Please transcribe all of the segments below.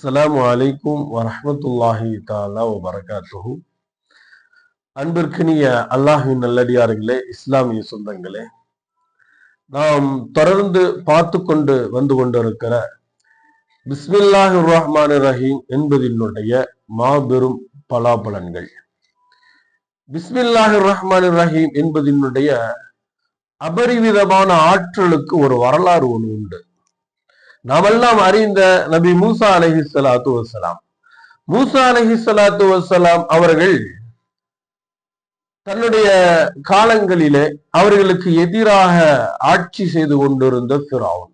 அஸ்ஸலாமு அலைக்கும் வரஹ்மத்துல்லாஹி தஆலா வபரகாத்துஹு. அன்பிற்கினிய அல்லாஹ்வின் நல்லடியார்களே, இஸ்லாமிய சொந்தங்களே, நாம் தொடர்ந்து பார்த்து கொண்டு வந்து கொண்டிருக்கிற பிஸ்மில்லாஹிர் ரஹ்மானிர் ரஹீம் என்பதினுடைய மாபெரும் பலாபலன்கள். பிஸ்மில்லாஹிர் ரஹ்மானிர் ரஹீம் என்பதினுடைய அபரிவிதமான ஆற்றலுக்கு ஒரு வரலாறு ஒன்று உண்டு. நாமெல்லாம் அறிந்த நபி மூசா அலைஹிஸ்ஸலாத்து வஸ்ஸலாம், மூசா அலைஹிஸ்ஸலாத்து வஸ்ஸலாம் அவர்கள் தன்னுடைய காலங்களிலே அவர்களுக்கு எதிராக ஆட்சி செய்து கொண்டிருந்த ஃபிரௌன்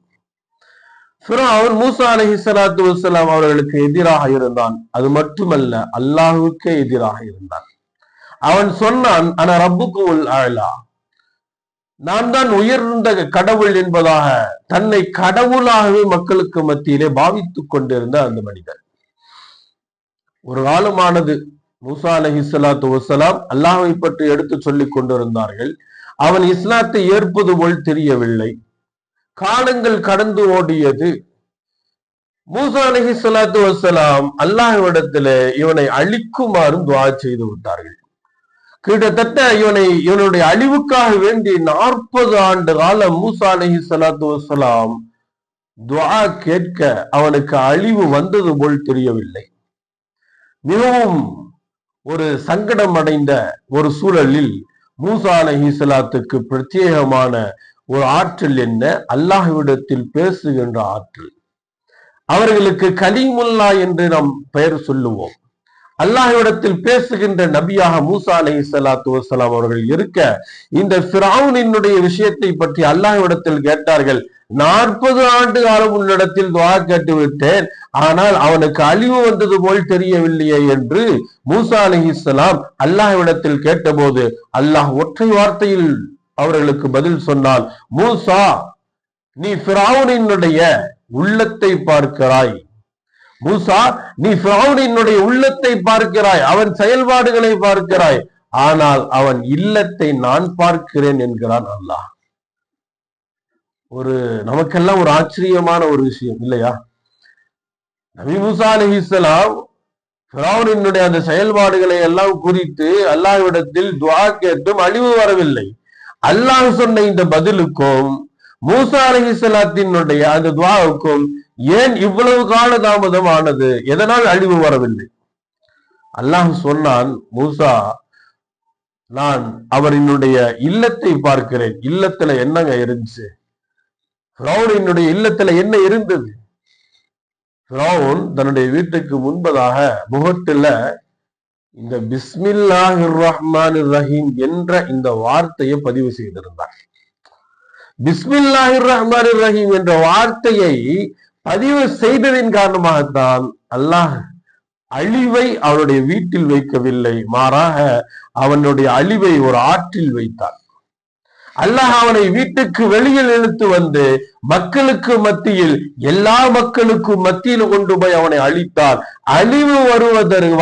மூசா அலைஹிஸ்ஸலாத்து வஸ்ஸலாம் அவர்களுக்கு எதிராக இருந்தான். அது மட்டுமல்ல, அல்லாஹ்வுக்கே எதிராக இருந்தான். அவன் சொன்னான், அன ரப்புக்குமுல் அலா, நான் தான் உயர்ந்த கடவுள் என்பதாக தன்னை கடவுளாகவே மக்களுக்கு மத்தியிலே பாவித்துக் கொண்டிருந்த அந்த மனிதர். ஒரு காலமானது, மூசா அலைஹிஸ்ஸலாத்து வஸ்ஸலாம் அல்லாஹ்வை பற்றி எடுத்து சொல்லிக் கொண்டிருந்தார்கள். அவன் இஸ்லாத்தை ஏற்பது போல் தெரியவில்லை. காலங்கள் கடந்து ஓடியது. மூசா அலைஹிஸ்ஸலாத்து வஸ்ஸலாம் அல்லாஹ்விடத்திலே இவனை அழிக்குமாறும் துஆ செய்து விட்டார்கள். கிட்டத்தட்ட இவனுடைய அழிவுக்காக வேண்டி 40 ஆண்டு காலம் மூசா அலைஹிஸ்ஸலாத்து வஸ்ஸலாம் துஆ கேட்க அவனுக்கு அழிவு வந்தது போல் தெரியவில்லை. மிகவும் ஒரு சங்கடம் அடைந்த ஒரு சூழலில் மூசா அலைஹிஸ்ஸலாத்துக்கு பிரத்யேகமான ஒரு ஆற்றல் என்ன? அல்லாஹ்விடத்தில் பேசுகின்ற ஆற்றல். அவர்களுக்கு கலீமுல்லா என்று நாம் பெயர் சொல்லுவோம். அல்லாஹ்விடத்தில் பேசுகின்ற நபியாக மூசா அலைஹிஸ்ஸலாத்து வஸ்ஸலாம் அவர்கள் இருக்க, இந்த ஃபிரௌனினுடைய விஷயத்தை பற்றி அல்லாஹ்விடத்தில் கேட்டார்கள். 40 ஆண்டு காலம் உன்னிடத்தில் துஆ கேட்டு விட்டேன், ஆனால் அவனுக்கு அழிவு வந்தது போல் தெரியவில்லையே என்று மூசா அலைஹிஸ்ஸலாம் அல்லாஹ்விடத்தில் கேட்டபோது அல்லாஹ் ஒற்றை வார்த்தையில் அவர்களுக்கு பதில் சொன்னான், மூசா, நீ ஃபிரௌனினுடைய உள்ளத்தை பார்க்கிறாய். மூசா, நீ ஃபிரௌனினுடைய உள்ளத்தை பார்க்கிறாய், அவன் செயல்பாடுகளை பார்க்கிறாய், ஆனால் அவன் இல்லத்தை நான் பார்க்கிறேன் என்கிறான் அல்லாஹ். நமக்கெல்லாம் ஒரு ஆச்சரியமான ஒரு விஷயம் இல்லையா? நபி மூசா அலைஹிஸ்ஸலாம் ஃபிரௌனினுடைய அந்த செயல்பாடுகளை எல்லாம் குறித்து அல்லாஹ்விடத்தில் துஆ கேட்டும் அழிவு வரவில்லை. அல்லாஹ் சொன்ன இந்த பதிலுக்கும் மூசா அலைஹிஸ்ஸலாத்தினுடைய அந்த துஆவுக்கும் ஏன் இவ்வளவு கால தாமதம் ஆனது? எதனால் அழிவு வரவில்லை? அல்லாஹ் சொன்னான், மூசா, நான் அவரினுடைய இல்லத்தை பார்க்கிறேன். இல்லத்துல என்னங்க இருந்துச்சு? ஃபிரௌனினுடைய இல்லத்துல என்ன இருந்தது? ஃபிரௌன் தன்னுடைய வீட்டுக்கு முன்பதாக முகத்துல இந்த பிஸ்மில்லாஹிர் ரஹ்மானிர் ரஹீம் என்ற இந்த வார்த்தையை பதிவு செய்திருந்தார். பிஸ்மில்லாஹிர் ரஹ்மானிர் ரஹீம் என்ற வார்த்தையை பதிவு செய்ததின் காரணமாகத்தான் அல்லாஹ் அழிவை அவனுடைய வீட்டில் வைக்கவில்லை, மாறாக அவனுடைய அழிவை ஒரு ஆற்றில் வைத்தான். அல்லாஹ் அவனை வீட்டுக்கு வெளியில் இழுத்து வந்து மக்களுக்கு மத்தியில், எல்லா மக்களுக்கும் மத்தியில் கொண்டு போய் அவனை அழித்தார். அழிவு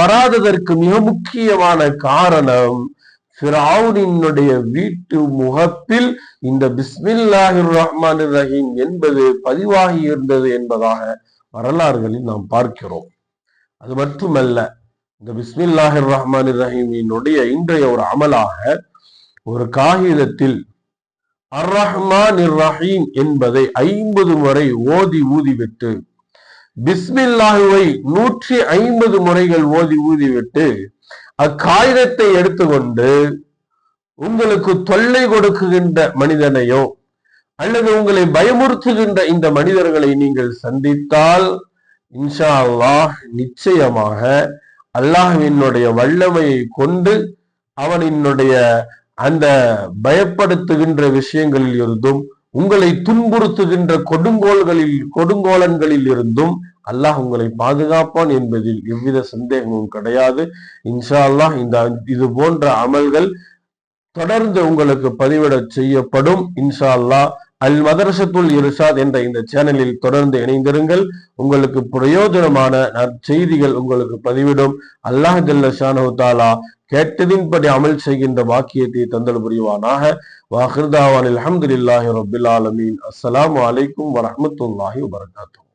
வராததற்கு மிக முக்கியமான காரணம் ஃபிரௌனினுடைய வீட்டு முகப்பில் இந்த பிஸ்மில்லாஹிர் ரஹ்மானிர் ரஹீம் என்பது பதிவாகி இருந்தது என்பதாக வரலாறுகளில் நாம் பார்க்கிறோம். அது மட்டுமல்ல, இந்த பிஸ்மில்லாஹிர் ரஹ்மானிர் ரஹீமினுடைய இன்றைய ஒரு அமலாக ஒரு காகிதத்தில் அர் ரஹ்மானிர் ரஹீம் என்பதை 50 முறை ஊதிவிட்டு, பிஸ்மில்லாஹுவை 150 முறைகள் ஊதிவிட்டு அக்காகிதத்தை எடுத்துக்கொண்டு உங்களுக்கு தொல்லை கொடுக்குகின்ற மனிதனையோ அல்லது உங்களை பயமுறுத்துகின்ற இந்த மனிதர்களை நீங்கள் சந்தித்தால் இன்ஷா அல்லாஹ் நிச்சயமாக அல்லாஹ்வினுடைய வல்லமையை கொண்டு அவனினுடைய அந்த பயப்படுத்துகின்ற விஷயங்களில் இருந்தும், உங்களை துன்புறுத்துகின்ற கொடுங்கோலன்களில் இருந்தும் அல்லாஹ் உங்களை பாதுகாப்பான் என்பதில் எவ்வித சந்தேகமும் கிடையாது. இன்ஷா அல்லாஹ் இது போன்ற அமல்கள் தொடர்ந்து உங்களுக்கு பதிவிட செய்யப்படும். இன்ஷா அல்லாஹ் அல் மதரசத்துல் இர்ஷாத் என்ற இந்த சேனலில் தொடர்ந்து இணைந்திருங்கள். உங்களுக்கு பிரயோஜனமான செய்திகள் உங்களுக்கு பதிவிடும். அல்லாஹ் ஜல்ல ஷானஹு தஆலா கேட்டதின்படி அமல் செய்கின்ற பாக்கியத்தை தந்தல் புரிவானாக. வாஹிர் தாவானில் அல்ஹம்துலில்லாஹி ரப்பில் ஆலமீன். அஸ்ஸலாமு அலைக்கும் வரஹ்மத்துல்லாஹி வபரகாத்துஹு.